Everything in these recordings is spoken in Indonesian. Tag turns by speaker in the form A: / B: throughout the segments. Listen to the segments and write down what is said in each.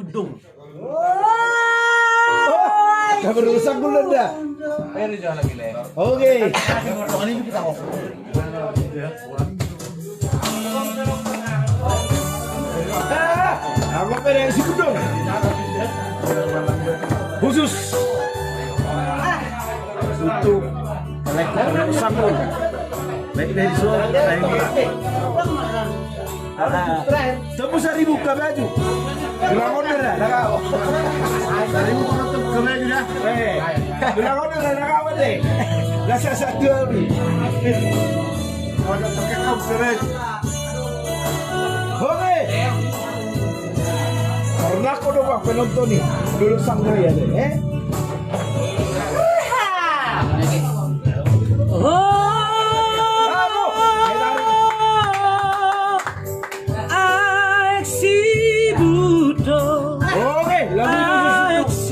A: Gudung.
B: Kabar rusak dulu dah. Oke. Aku pengen si Gudung. Khusus untuk kolektor sambung. Baik dari suara dari murah. Tembus 1.000 ke baju. Bilang order dah, dah kau. 1.000 penonton ke baju dah. Bilang order dah kau deh. Dah satu ni. Order pakai kau ke baju. Oke. Karena kau doang penonton ni, dulu sambung ya deh.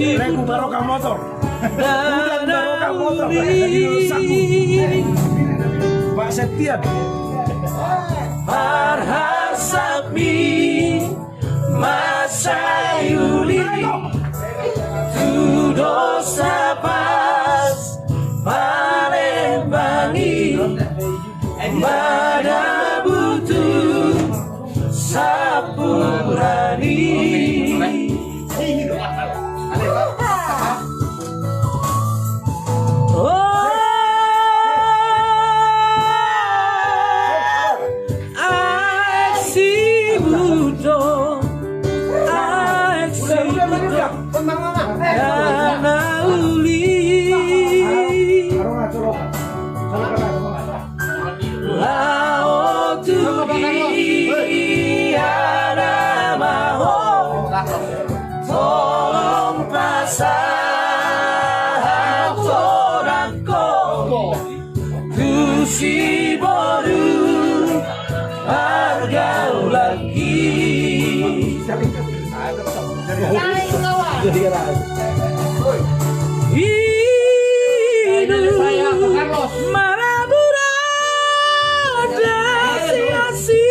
B: Regu barokah motor. Udah barokah motor. Pak Septian.
C: Parhasami Masayuli Tudosa pas Palembangi Mana butuh Sapurani. Tolong pasang orangku Tusi baru harga lagi hidup marabura dasi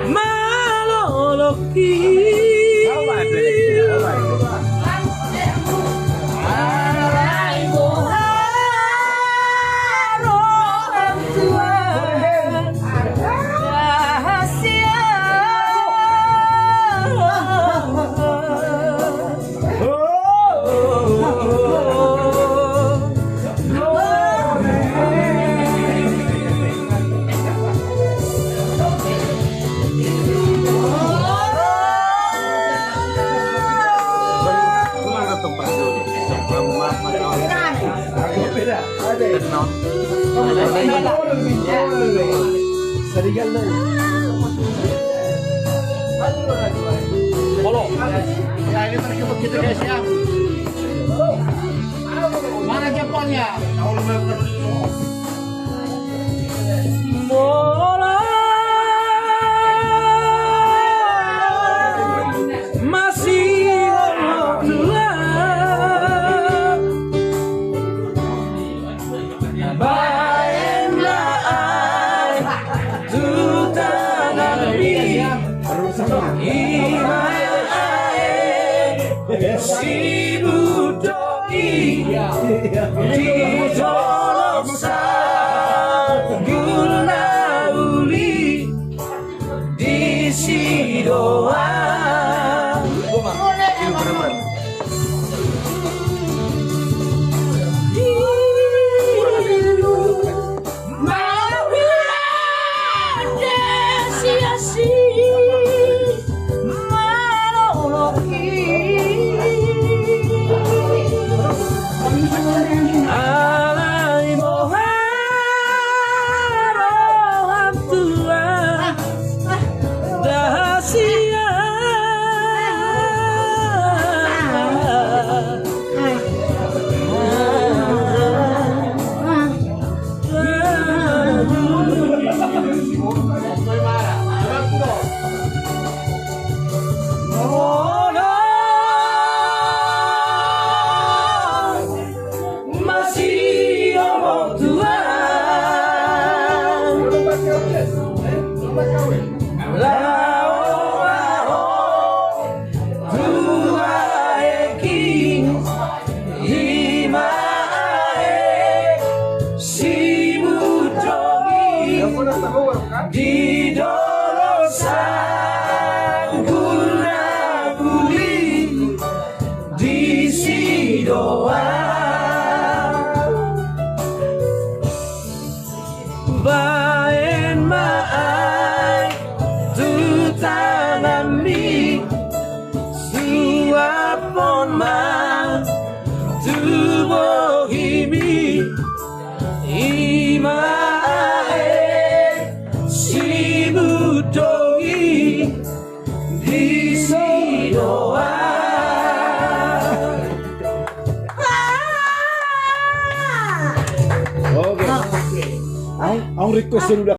C: maloloki
A: Polo. Ya ini pergi begitu guys ya. Mana Jeponnya?
C: Si budoi di tolong guna uli di sidoa. ibu doi di Sidoa.
B: Oke. Ang request udah